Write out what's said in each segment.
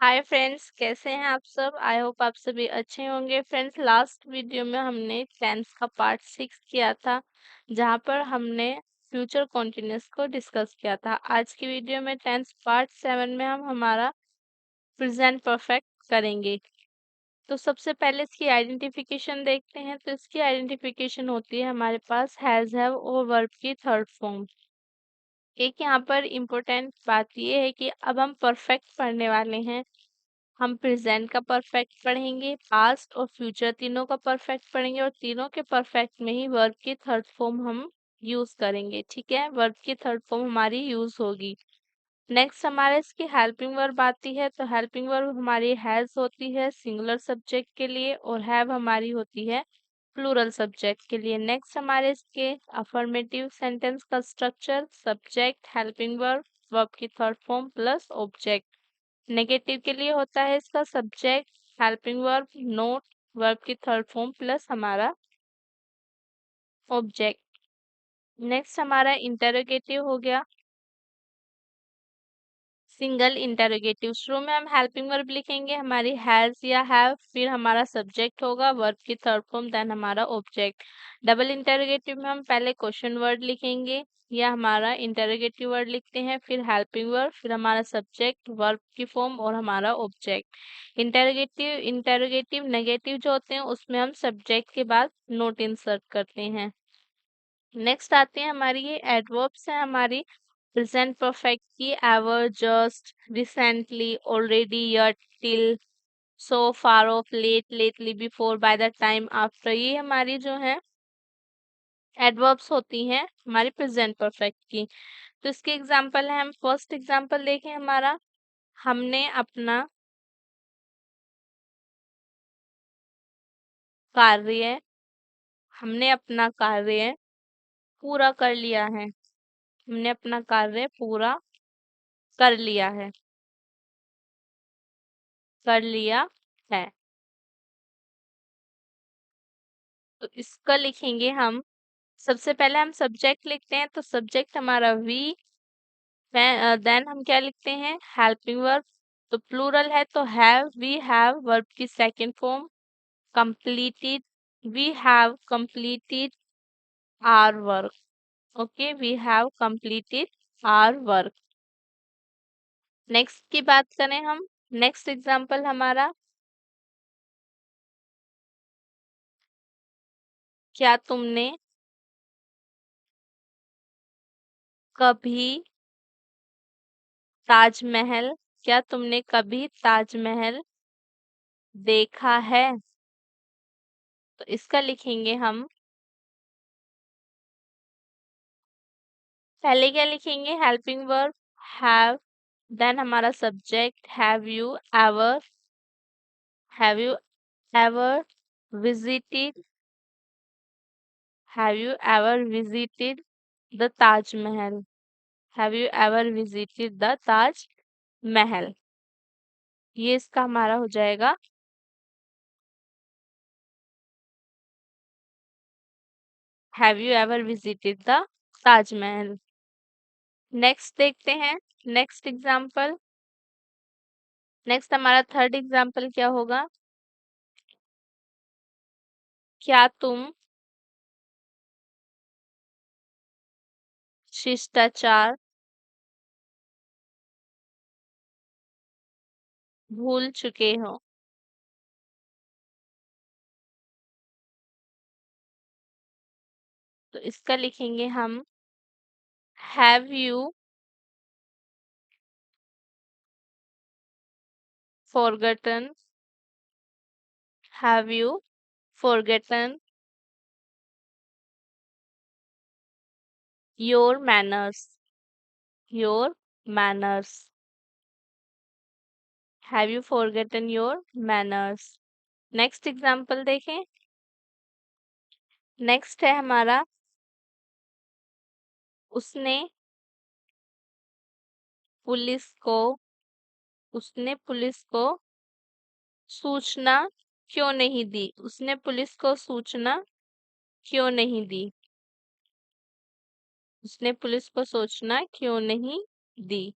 Hi friends, कैसे हैं आप सब। आई होप आप सभी अच्छे होंगे। फ्रेंड्स, लास्ट वीडियो में हमने टेंथ का पार्ट 6 किया था, जहां पर हमने फ्यूचर कॉन्टिन्यूअस को डिस्कस किया था। आज की वीडियो में टेंथ पार्ट 7 में हम हमारा प्रेजेंट परफेक्ट करेंगे। तो सबसे पहले इसकी आइडेंटिफिकेशन देखते हैं। तो इसकी आइडेंटिफिकेशन होती है हमारे पास हैव और वर्ब की थर्ड फॉर्म। एक यहाँ पर इम्पोर्टेंट बात ये है कि अब हम परफेक्ट पढ़ने वाले हैं। हम प्रेजेंट का परफेक्ट पढ़ेंगे, पास्ट और फ्यूचर तीनों का परफेक्ट पढ़ेंगे, और तीनों के परफेक्ट में ही वर्ब की थर्ड फॉर्म हम यूज करेंगे। ठीक है, वर्ब की थर्ड फॉर्म हमारी यूज होगी। नेक्स्ट हमारे इसकी हेल्पिंग वर्ब आती है। तो हेल्पिंग वर्ब हमारी हैज होती है सिंगुलर सब्जेक्ट के लिए, और हैव हमारी होती है प्लूरल सब्जेक्ट के लिए। नेक्स्ट हमारे इसके अफर्मेटिव सेंटेंस का structure: subject, helping verb, verb की third form plus object. Negative के लिए होता है इसका subject, helping verb, not, verb की थर्ड फॉर्म प्लस हमारा ऑब्जेक्ट। नेक्स्ट हमारा इंटरोगेटिव हो गया, सिंगल इंटरोगेटिव। शुरू में हम हेल्पिंग वर्ब लिखेंगे, हमारी हैज या हैव, फिर हमारा सब्जेक्ट होगा, वर्ब की थर्ड फॉर्म, देन हमारा ऑब्जेक्ट। डबल इंटरोगेटिव में हम पहले क्वेश्चन वर्ड लिखेंगे या हमारा इंटरोगेटिव वर्ड लिखते हैं, फिर हेल्पिंग वर्ब, फिर हमारा सब्जेक्ट, वर्ब की फॉर्म और हमारा ऑब्जेक्ट। इंटरोगेटिव नेगेटिव जो होते हैं उसमें हम सब्जेक्ट के बाद नोट इंसर्ट करते हैं। नेक्स्ट आते हैं हमारी ये एडवर्ब्स हैं हमारी प्रेजेंट परफेक्ट की: ever, just, recently, already, yet, till, so, far of, late, lately, before, by the time, after. ये हमारी जो है एडवर्ब्स होती हैं हमारी प्रेजेंट परफेक्ट की। तो इसके एग्जांपल है, हम फर्स्ट एग्जांपल देखें हमारा: हमने अपना कार्य हमने अपना कार्य पूरा कर लिया है। हमने अपना कार्य पूरा कर लिया है, कर लिया है। तो इसका लिखेंगे हम, सबसे पहले हम सब्जेक्ट लिखते हैं। तो सब्जेक्ट हमारा वी, देन हम क्या लिखते हैं, हेल्पिंग वर्ब। तो प्लूरल है तो हैव, वी हैव, वर्ब की second form, completed, we have completed our work. Okay, we have completed our work. Next की बात करें हम, नेक्स्ट एग्जांपल हमारा: क्या तुमने कभी ताजमहल क्या तुमने कभी ताजमहल देखा है। तो इसका लिखेंगे हम, पहले क्या लिखेंगे, हेल्पिंग वर्ब हैव, देन हमारा subject have you ever visited have you ever visited the Taj Mahal have you ever visited the Taj Mahal. ये इसका हमारा हो जाएगा have you ever visited the Taj Mahal. Next देखते हैं, नेक्स्ट एग्जाम्पल। नेक्स्ट हमारा थर्ड एग्जाम्पल क्या होगा: क्या तुम शिष्टाचार भूल चुके हो। तो इसका लिखेंगे हम, have you forgotten have you forgotten your manners your manners have you forgotten your manners. Next example देखें। नेक्स्ट है हमारा, उसने पुलिस को उसने पुलिस को सूचना क्यों नहीं दी। उसने पुलिस को सूचना क्यों नहीं दी। उसने पुलिस को सूचना क्यों नहीं दी।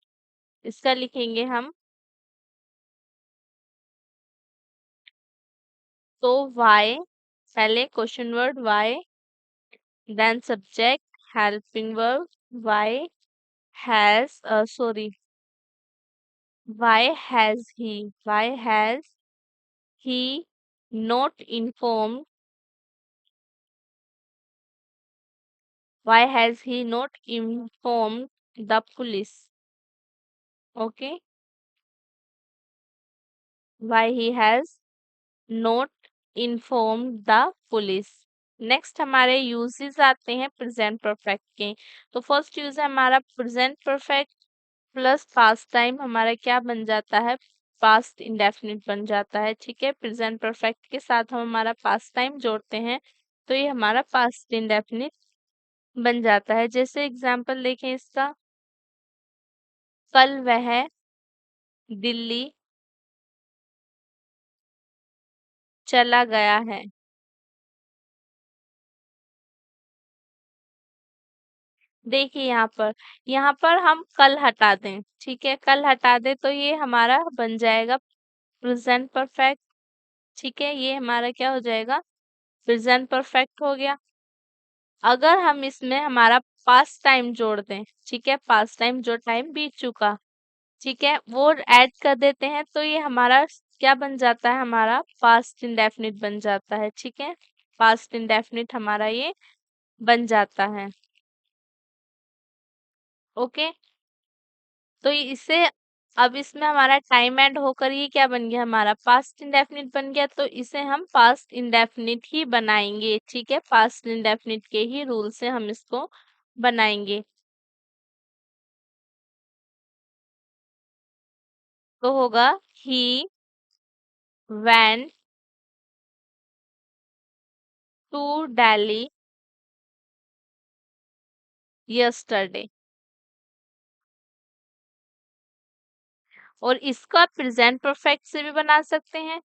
इसका लिखेंगे हम, तो why, पहले question word why, then subject, helping verb, why has, why has he not informed, why has he not informed the police? Okay, why he has not informed the police. Next हमारे uses आते हैं present perfect के। तो first use है हमारा present perfect plus past time, हमारा क्या बन जाता है, पास्ट इंडेफिनिट बन जाता है। ठीक है, प्रेजेंट परफेक्ट के साथ हम हमारा पास्ट टाइम जोड़ते हैं तो ये हमारा पास्ट इंडेफिनिट बन जाता है। जैसे एग्जांपल देखें इसका, कल वह दिल्ली चला गया है। देखिए यहाँ पर हम कल हटा दें, ठीक है, कल हटा दें तो ये हमारा बन जाएगा प्रेजेंट परफेक्ट। ठीक है, ये हमारा क्या हो जाएगा, प्रेजेंट परफेक्ट हो गया। अगर हम इसमें हमारा पास्ट टाइम जोड़ दें, ठीक है, पास्ट टाइम जो टाइम बीत चुका, ठीक है, वो ऐड कर देते हैं तो ये हमारा क्या बन जाता है, हमारा पास्ट इंडेफिनिट बन जाता है। ठीक है, पास्ट इंडेफिनिट हमारा ये बन जाता है। ओके, तो इससे अब इसमें हमारा टाइम ऐड होकर ये क्या बन गया, हमारा पास्ट इंडेफिनिट बन गया। तो इसे हम पास्ट इंडेफिनिट ही बनाएंगे। ठीक है, पास्ट इंडेफिनिट के ही रूल से हम इसको बनाएंगे। तो होगा ही went टू दिल्ली yesterday। और इसका प्रेजेंट परफेक्ट से भी बना सकते हैं,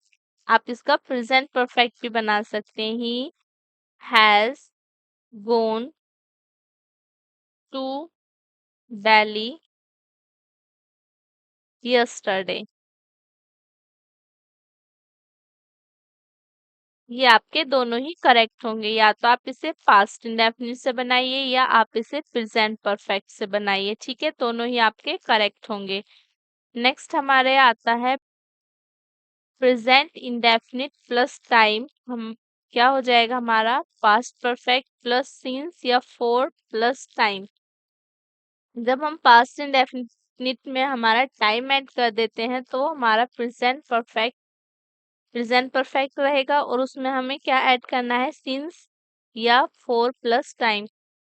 आप इसका प्रेजेंट परफेक्ट भी बना सकते हैं। He has gone to Delhi yesterday। ये आपके दोनों ही करेक्ट होंगे, या तो आप इसे पास्ट इंडेफिनिट से बनाइए या आप इसे प्रेजेंट परफेक्ट से बनाइए। ठीक है, दोनों ही आपके करेक्ट होंगे। नेक्स्ट हमारे आता है प्रेजेंट इंडेफिनिट प्लस टाइम। हम क्या हो जाएगा हमारा, पास्ट परफेक्ट प्लस सिंस या फॉर प्लस टाइम। जब हम पास्ट इंडेफिनिट में हमारा टाइम ऐड कर देते हैं तो हमारा प्रेजेंट परफेक्ट रहेगा और उसमें हमें क्या ऐड करना है, सिंस या फॉर प्लस टाइम।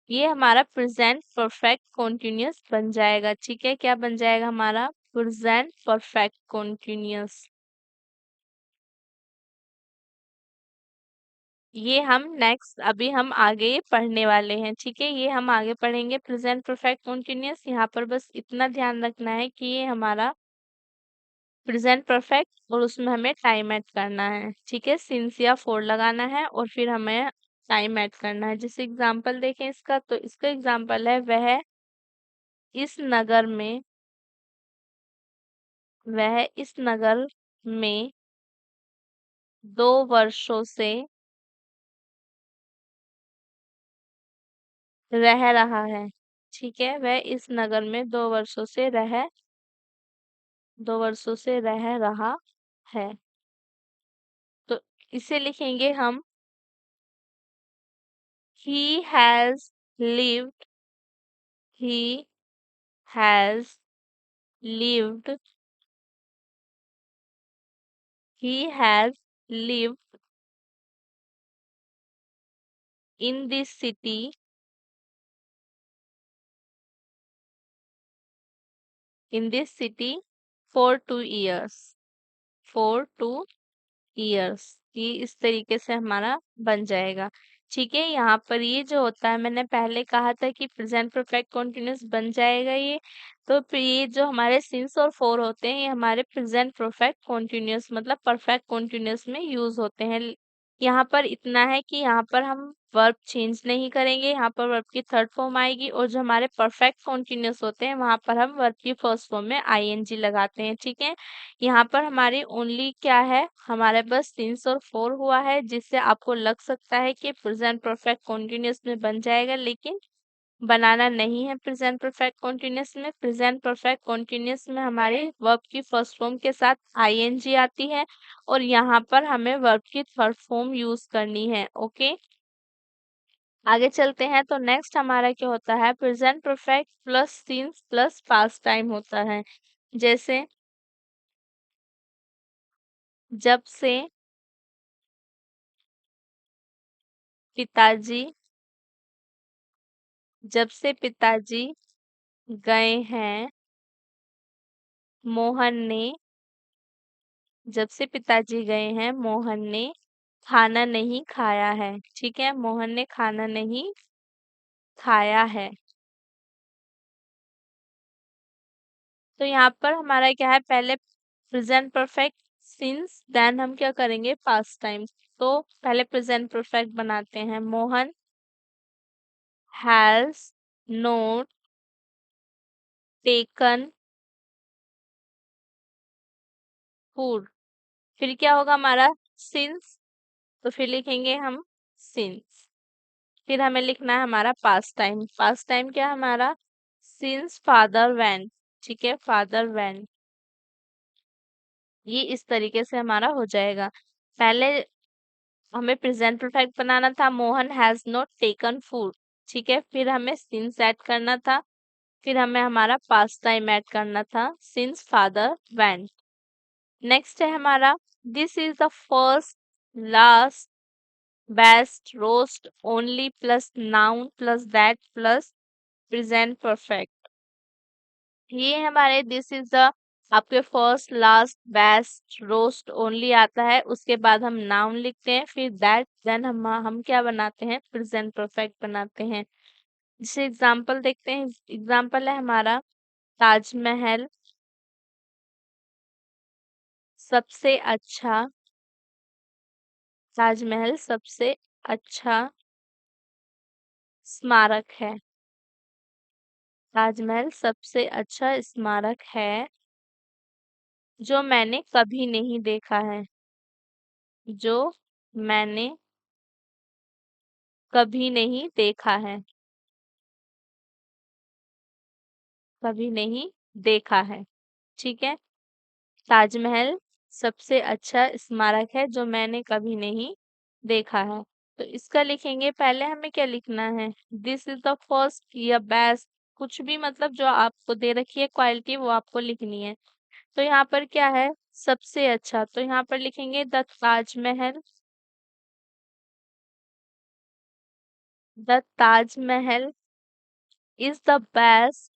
ये हमारा प्रेजेंट परफेक्ट कॉन्टिन्यूअस बन जाएगा। ठीक है, क्या बन जाएगा हमारा, प्रेजेंट परफेक्ट कॉन्टिन्यूअस। ये हम नेक्स्ट अभी हम आगे पढ़ने वाले हैं। ठीक है, ये हम आगे पढ़ेंगे प्रेजेंट परफेक्ट कॉन्टिन्यूअस। यहाँ पर बस इतना ध्यान रखना है कि ये हमारा प्रेजेंट परफेक्ट और उसमें हमें टाइम ऐड करना है। ठीक है, सिंस या फोर लगाना है और फिर हमें टाइम ऐड करना है। जैसे एग्जांपल देखें इसका, तो इसका एग्जांपल है वह इस नगर में 2 वर्षों से रह रहा है। ठीक है, वह इस नगर में 2 वर्षों से रह रहा है। तो इसे लिखेंगे हम, he has lived he has lived he has lived in this city for 2 years, ये इस तरीके से हमारा बन जाएगा। ठीक है, यहाँ पर ये जो होता है, मैंने पहले कहा था कि प्रेजेंट परफेक्ट कॉन्टिन्यूअस बन जाएगा ये। तो फिर ये जो हमारे सिंस और फोर होते हैं, ये हमारे प्रेजेंट परफेक्ट कॉन्टिन्यूअस मतलब परफेक्ट कॉन्टिन्यूअस में यूज होते हैं। यहाँ पर इतना है कि यहाँ पर हम वर्ब चेंज नहीं करेंगे, यहाँ पर वर्ब की थर्ड फॉर्म आएगी और जो हमारे परफेक्ट कॉन्टिन्यूअस होते हैं वहां पर हम वर्ब की फर्स्ट फॉर्म में आईएनजी लगाते हैं। ठीक है, यहाँ पर हमारी ओनली क्या है, हमारे पास सिंस और फोर हुआ है, जिससे आपको लग सकता है कि प्रेजेंट परफेक्ट कॉन्टिन्यूअस में बन जाएगा, लेकिन बनाना नहीं है। प्रेजेंट परफेक्ट कॉन्टिन्यूअस में, प्रेजेंट परफेक्ट कॉन्टिन्यूअस में हमारे वर्ब की फर्स्ट फॉर्म के साथ आईएनजी आती है और यहाँ पर हमें वर्ब की थर्ड फॉर्म यूज करनी है। ओके, आगे चलते हैं। तो नेक्स्ट हमारा क्या होता है, present perfect plus since plus past time होता है। जैसे जब से पिताजी, जब से पिताजी गए हैं, मोहन ने, जब से पिताजी गए हैं मोहन ने खाना नहीं खाया है। ठीक है, मोहन ने खाना नहीं खाया है। तो यहाँ पर हमारा क्या है, पहले प्रेजेंट परफेक्ट सिंस, देन हम क्या करेंगे, पास्ट टाइम। तो पहले प्रेजेंट परफेक्ट बनाते हैं, Mohan has not taken food. फिर क्या होगा हमारा, सिंस, तो फिर लिखेंगे हम सिंस। फिर हमें लिखना है हमारा पास्ट टाइम। पास्ट टाइम क्या है हमारा, सिंस फादर वेंट। ठीक है, फादर वेंट। ये इस तरीके से हमारा हो जाएगा। पहले हमें प्रेजेंट परफेक्ट बनाना था, Mohan has not taken food. ठीक है, फिर हमें सिंस ऐड करना था, फिर हमें हमारा पास्ट टाइम ऐड करना था, सिंस फादर वेंट। नेक्स्ट है हमारा, this is the first last best roast only plus noun plus that plus present perfect. ये हमारे दिस इज द, आपके first last best roast only आता है, उसके बाद हम नाउन लिखते हैं, फिर दैट, देन हम क्या बनाते हैं, प्रेजेंट परफेक्ट बनाते हैं। जैसे एग्जांपल देखते हैं, एग्जांपल है हमारा, ताजमहल सबसे अच्छा, ताजमहल सबसे अच्छा स्मारक है। ताजमहल सबसे अच्छा स्मारक है जो मैंने कभी नहीं देखा है, जो मैंने कभी नहीं देखा है, कभी नहीं देखा है। ठीक है, ताजमहल सबसे अच्छा स्मारक है जो मैंने कभी नहीं देखा है। तो इसका लिखेंगे, पहले हमें क्या लिखना है, दिस इज द फर्स्ट या बेस्ट, कुछ भी मतलब जो आपको दे रखी है क्वालिटी वो आपको लिखनी है। तो यहाँ पर क्या है, सबसे अच्छा, तो यहाँ पर लिखेंगे the Taj Mahal, the Taj Mahal is the best,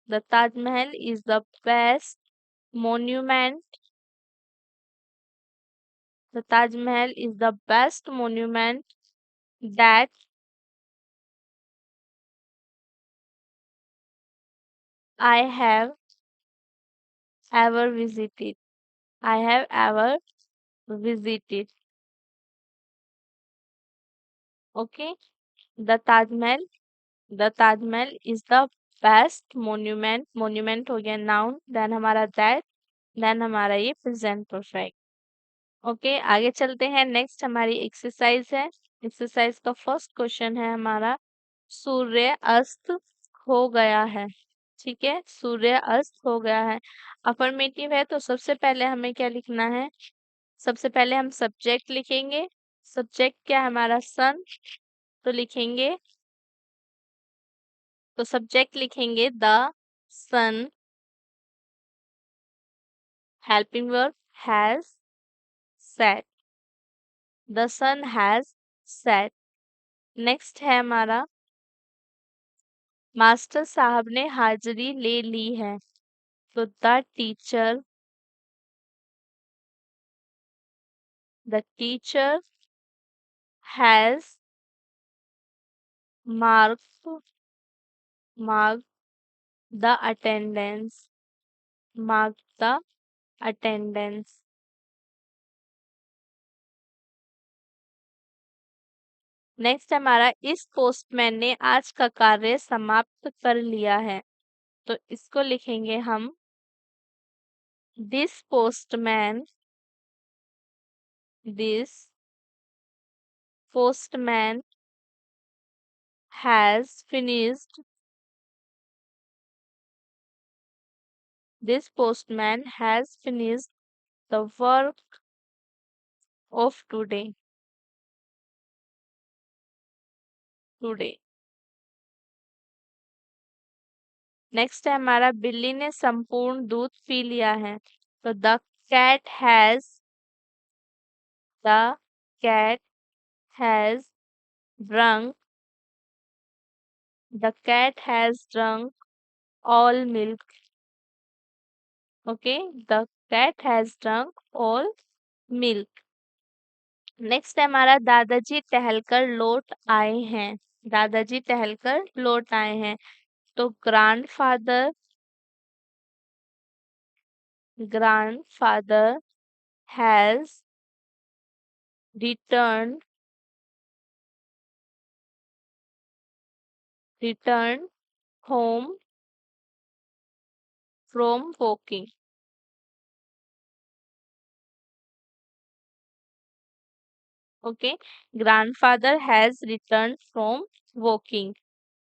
the Taj Mahal is the best monument, the Taj Mahal is the best monument that I have ever visited. I have ever visited. Okay, the Taj Mahal, the Taj Mahal is the best monument, monument हो गया noun, then हमारा that, then हमारा ये present perfect। Okay, आगे चलते हैं। Next हमारी exercise है। एक्सरसाइज का फर्स्ट क्वेश्चन है हमारा, सूर्य अस्त हो गया है। ठीक है, सूर्य अस्त हो गया है। अफर्मेटिव है तो सबसे पहले हमें क्या लिखना है, सबसे पहले हम सब्जेक्ट लिखेंगे। सब्जेक्ट क्या है हमारा, सन, तो लिखेंगे, तो सब्जेक्ट लिखेंगे the sun, helping verb has set, the sun has set. Next है हमारा, मास्टर साहब ने हाजिरी ले ली है, तो the teacher has marked marked the attendance, marked the attendance. Next हमारा, इस पोस्टमैन ने आज का कार्य समाप्त कर लिया है। तो इसको लिखेंगे हम, this postman, this postman has finished, this postman has finished the work of today. Next है हमारा, बिल्ली ने संपूर्ण दूध पी लिया है। तो the cat has drunk the cat has drunk all milk. Okay, the cat has drunk all milk. Next है हमारा, दादाजी टहलकर लौट आए हैं। दादाजी टहलकर लौट आए हैं। तो grandfather has returned home from walking. Okay, grandfather has returned from walking.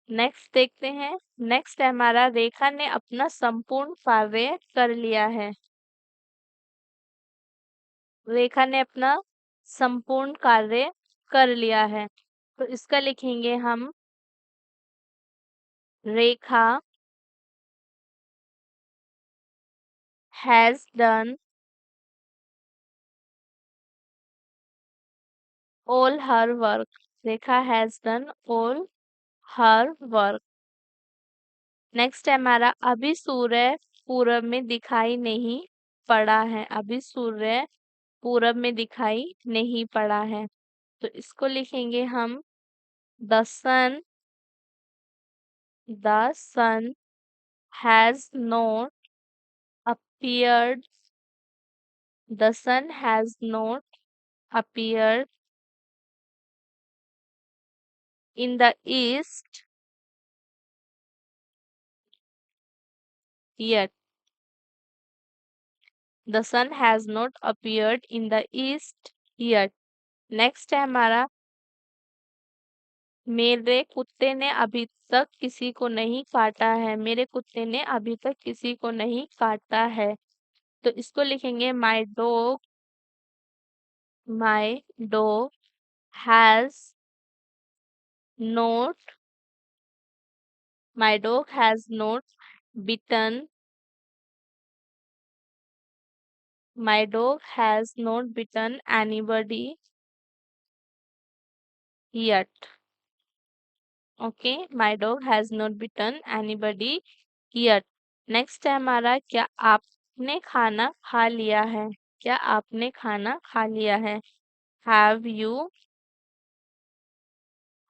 Next देखते हैं। नेक्स्ट है हमारा, रेखा ने अपना संपूर्ण कार्य कर लिया है। रेखा ने अपना संपूर्ण कार्य कर लिया है। तो इसका लिखेंगे हम, Rekha has done all her work. Rekha has done all her work. Next है हमारा, अभी सूर्य पूरब में दिखाई नहीं पड़ा है। अभी सूर्य पूरब में दिखाई नहीं पड़ा है। तो इसको लिखेंगे हम, the sun the sun has not appeared the sun has not appeared in the east yet. The sun has not appeared in the east yet. Next है हमारा, मेरे कुत्ते ने अभी तक किसी को नहीं काटा है। मेरे कुत्ते ने अभी तक किसी को नहीं काटा है। तो इसको लिखेंगे, my dog has not my dog has not bitten my dog has not bitten anybody yet. Okay, my dog has not bitten anybody yet. Next है हमारा, क्या आपने खाना खा लिया है। क्या आपने खाना खा लिया है। Have you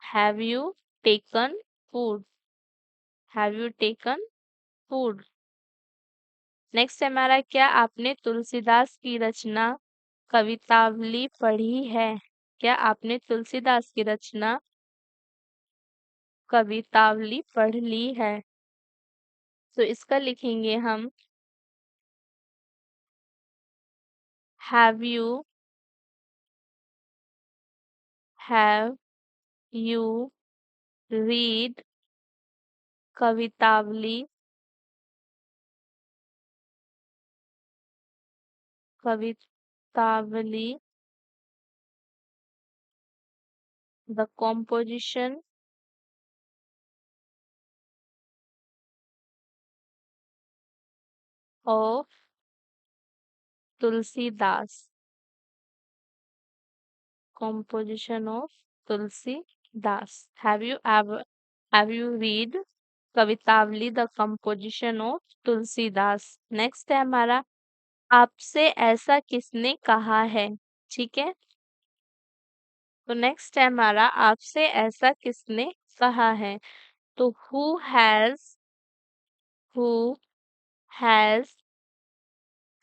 have you taken food. Have you taken food. Next है हमारा, क्या आपने तुलसीदास की रचना कवितावली पढ़ी है। क्या आपने तुलसीदास की रचना कवितावली पढ़ ली है। तो इसका लिखेंगे हम, have have you read Kavitavali Kavitavali the composition of Tulsidas. composition of Tulsidas. have you read Kavitavali the composition of Tulsidas. Next है हमारा, आपसे ऐसा किसने कहा है। ठीक है, तो नेक्स्ट है हमारा, आपसे ऐसा किसने कहा है। तो who has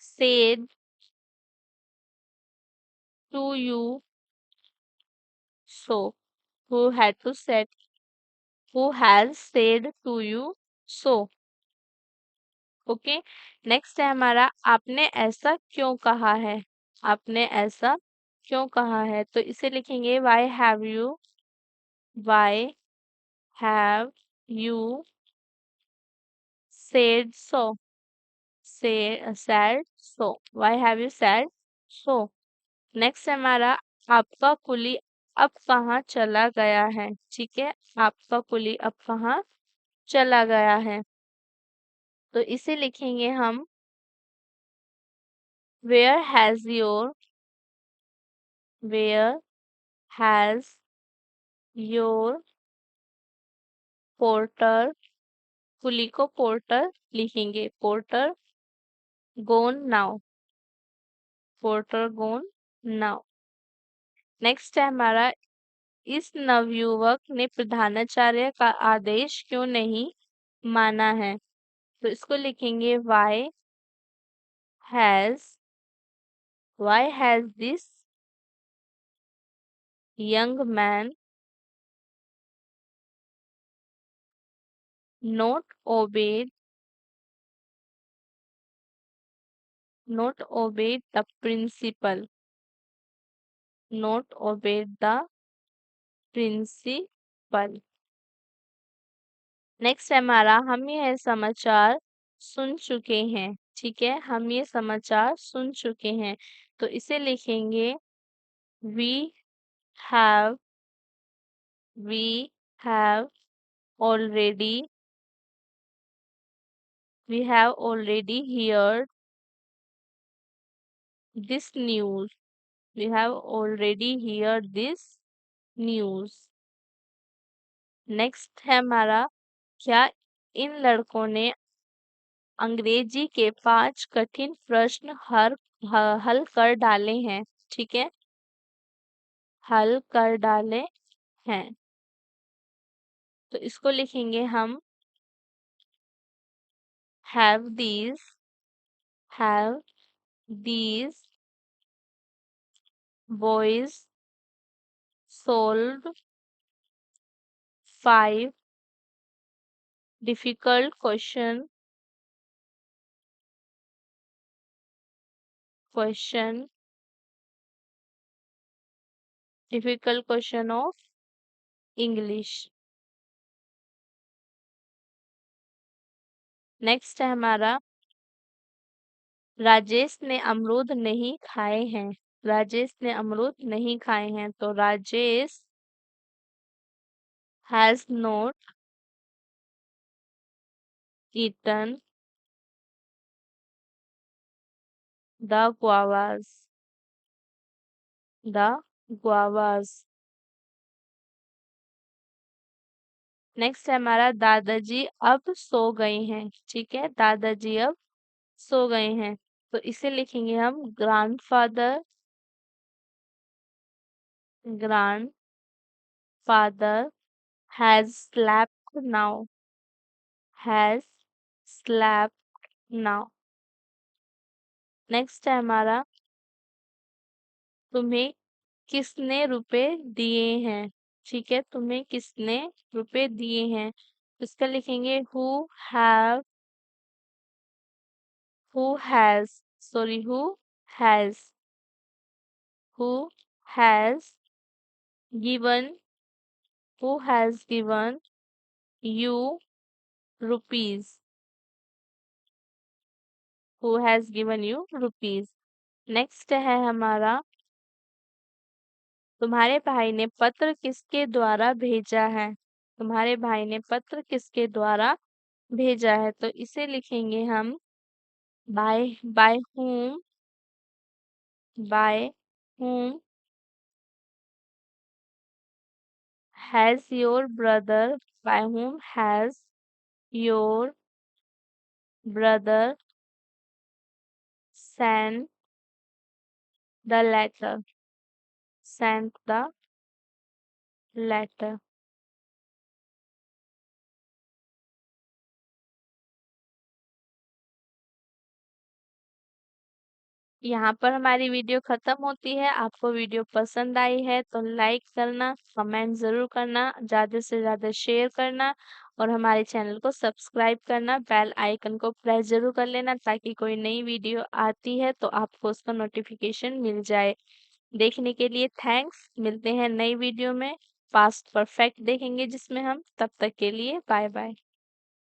said to you so. who had to said who has said to you so। Okay, next है हमारा आपने ऐसा क्यों कहा है। आपने ऐसा क्यों कहा है, तो इसे लिखेंगे why have you said so। said so, why have you said so। Next है हमारा आपका कुली अब कहाँ चला गया है। ठीक है, आपका कुली अब कहाँ चला गया है, तो इसे लिखेंगे हम where has your where has your porter, कुली को पोर्टर लिखेंगे, porter gone now, porter gone now. Next है हमारा इस नवयुवक ने प्रधानाचार्य का आदेश क्यों नहीं माना है, तो इसको लिखेंगे has why has this young man not obeyed the principal, not obeyed the principal. Next है हमारा हम यह समाचार सुन चुके हैं। ठीक है, हम ये समाचार सुन चुके हैं, तो इसे लिखेंगे we have we have already heard this news, we have already heard this news। Next है हमारा क्या इन लड़कों ने अंग्रेजी के 5 कठिन प्रश्न हल कर डाले हैं। ठीक है, हल कर डाले हैं, तो इसको लिखेंगे हम have these boys solved 5 difficult question of English. Next है हमारा राजेश ने अमरूद नहीं खाए हैं। राजेश ने अमरूद नहीं खाए हैं, तो Rajesh has not eaten the guavas। Next है हमारा दादाजी अब सो गए हैं। ठीक है, दादाजी अब सो गए हैं, तो इसे लिखेंगे हम grandfather has slept now। Next है हमारा तुम्हें किसने रुपए दिए हैं। ठीक है, तुम्हें किसने रुपए दिए हैं, तो इसका लिखेंगे have who has sorry has who has given you rupees next है हमारा तुम्हारे भाई ने पत्र किसके द्वारा भेजा है। तुम्हारे भाई ने पत्र किसके द्वारा भेजा है, तो इसे लिखेंगे हम bye whom has your brother by whom has your brother sent the letter। यहाँ पर हमारी वीडियो खत्म होती है। आपको वीडियो पसंद आई है तो लाइक करना, कमेंट ज़रूर करना, ज़्यादा से ज़्यादा शेयर करना और हमारे चैनल को सब्सक्राइब करना, बेल आइकन को प्रेस ज़रूर कर लेना ताकि कोई नई वीडियो आती है तो आपको उसका नोटिफिकेशन मिल जाए। देखने के लिए थैंक्स। मिलते हैं नई वीडियो में। पास्ट परफेक्ट देखेंगे जिसमें हम। तब तक के लिए बाय बाय।